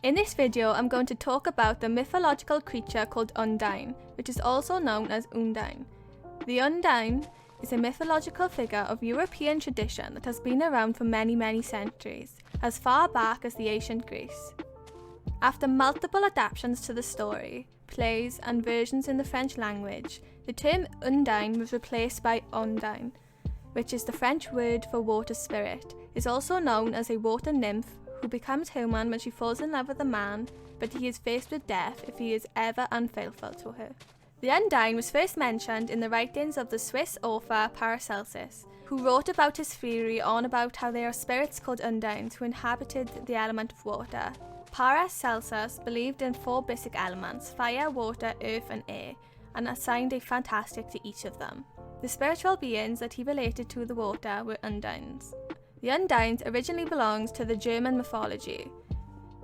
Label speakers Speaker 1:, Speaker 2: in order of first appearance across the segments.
Speaker 1: In this video, I'm going to talk about the mythological creature called Undine, which is also known as Undine. The Undine is a mythological figure of European tradition that has been around for many centuries, as far back as the ancient Greece. After multiple adaptations to the story, plays and versions in the French language, the term Undine was replaced by Ondine, which is the French word for water spirit. Is also known as a water nymph who becomes human when she falls in love with a man, but he is faced with death if he is ever unfaithful to her. The Undine was first mentioned in the writings of the Swiss author Paracelsus, who wrote about his theory on about how there are spirits called Undines who inhabited the element of water. Paracelsus believed in 4 basic elements: fire, water, earth and air, and assigned a fantastic to each of them. The spiritual beings that he related to the water were Undines. The Undines originally belonged to the German mythology.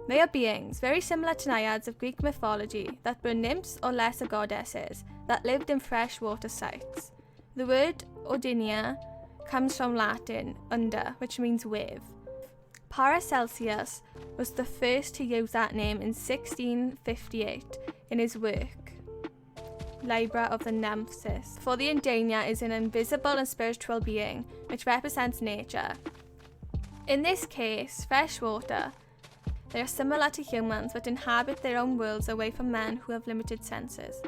Speaker 1: They are beings very similar to naiads of Greek mythology that were nymphs or lesser goddesses that lived in freshwater sites. The word Ordinia comes from Latin under, which means wave. Paracelsus was the first to use that name in 1658 in his work Libra of the Nymphs, for the Undine is an invisible and spiritual being which represents nature. In this case, freshwater, they are similar to humans but inhabit their own worlds away from men who have limited senses.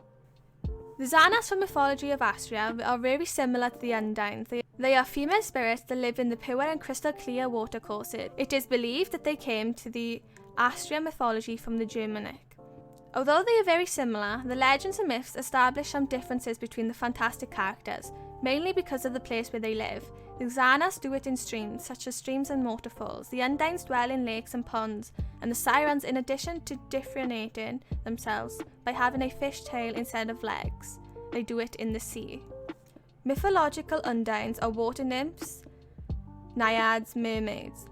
Speaker 1: The Xanas from mythology of Astria are very similar to the Undines. They are female spirits that live in the pure and crystal clear water courses. It is believed that they came to the Astrian mythology from the Germanic. Although they are very similar, the legends and myths establish some differences between the fantastic characters, mainly because of the place where they live. The Xanas do it in streams, such as streams and waterfalls. The Undines dwell in lakes and ponds, and the Sirens, in addition to differentiating themselves by having a fish tail instead of legs, they do it in the sea. Mythological Undines are water nymphs, naiads, mermaids,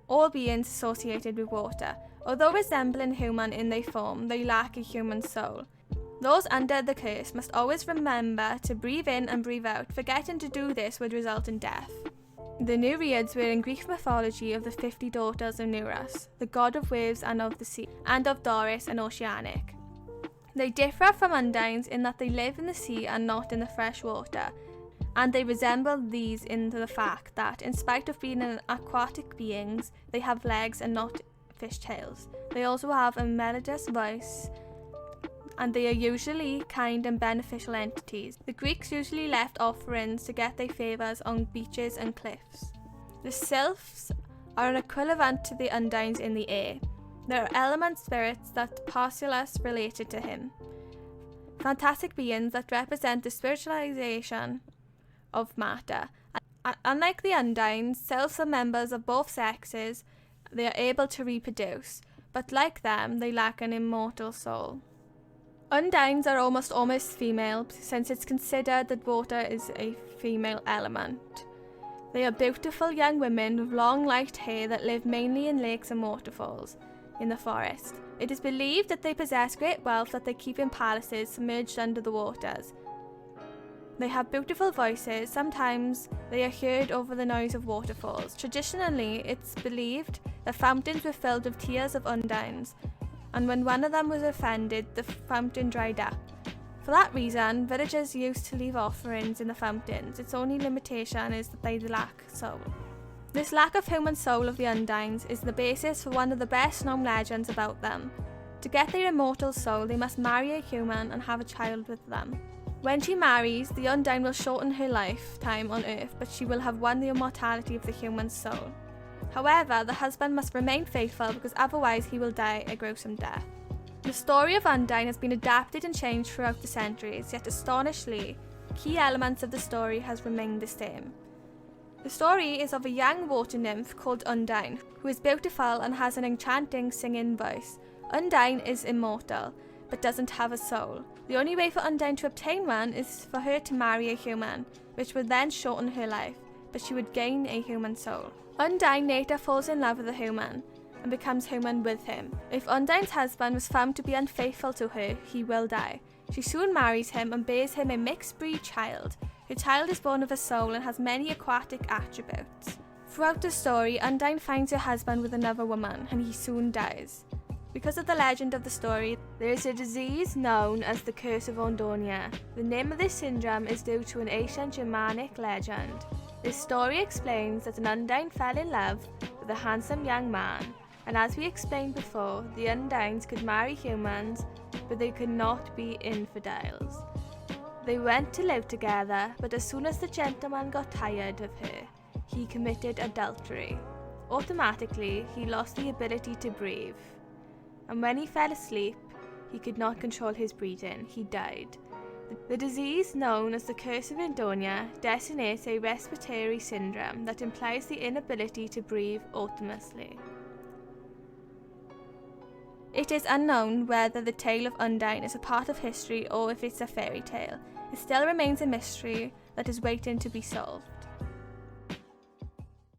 Speaker 1: all beings associated with water. Although resembling human in their form, they lack a human soul. Those under the curse must always remember to breathe in and breathe out. Forgetting to do this would result in death. The Nereids were in Greek mythology of the 50 daughters of Nereus, the god of waves and of the sea, and of Doris and Oceanic. They differ from Undines in that they live in the sea and not in the fresh water, and they resemble these in the fact that, in spite of being aquatic beings, they have legs and not fish tails. They also have a melodious voice, and they are usually kind and beneficial entities. The Greeks usually left offerings to get their favours on beaches and cliffs. The sylphs are an equivalent to the Undines in the air. There are element spirits that Paracelsus related to him. Fantastic beings that represent the spiritualization of matter. Unlike the Undines, sylphs are members of both sexes. They are able to reproduce, but like them, they lack an immortal soul. Undines are almost female, since it's considered that water is a female element. They are beautiful young women with long light hair that live mainly in lakes and waterfalls in the forest. It is believed that they possess great wealth that they keep in palaces submerged under the waters. They have beautiful voices. Sometimes they are heard over the noise of waterfalls. Traditionally, it's believed that fountains were filled with tears of Undines, and when one of them was offended, the fountain dried up. For that reason, villagers used to leave offerings in the fountains. Its only limitation is that they lack soul. This lack of human soul of the Undines is the basis for one of the best known legends about them. To get their immortal soul, they must marry a human and have a child with them. When she marries, the Undine will shorten her lifetime on Earth, but she will have won the immortality of the human soul. However, the husband must remain faithful because otherwise he will die a gruesome death. The story of Undine has been adapted and changed throughout the centuries, yet astonishingly, key elements of the story has remained the same. The story is of a young water nymph called Undine, who is beautiful and has an enchanting singing voice. Undine is immortal, but doesn't have a soul. The only way for Undine to obtain one is for her to marry a human, which would then shorten her life, but she would gain a human soul. Undine later falls in love with a human and becomes human with him. If Undine's husband was found to be unfaithful to her, he will die. She soon marries him and bears him a mixed breed child. Her child is born of a soul and has many aquatic attributes. Throughout the story, Undine finds her husband with another woman and he soon dies. Because of the legend of the story, there is a disease known as the Curse of Undine. The name of this syndrome is due to an ancient Germanic legend. This story explains that an Undine fell in love with a handsome young man, and as we explained before, the Undines could marry humans, but they could not be infidels. They went to live together, but as soon as the gentleman got tired of her, he committed adultery. Automatically, he lost the ability to breathe. And when he fell asleep, he could not control his breathing. He died. The disease known as the Curse of Undine designates a respiratory syndrome that implies the inability to breathe autonomously. It is unknown whether the tale of Undine is a part of history or if it's a fairy tale. It still remains a mystery that is waiting to be solved.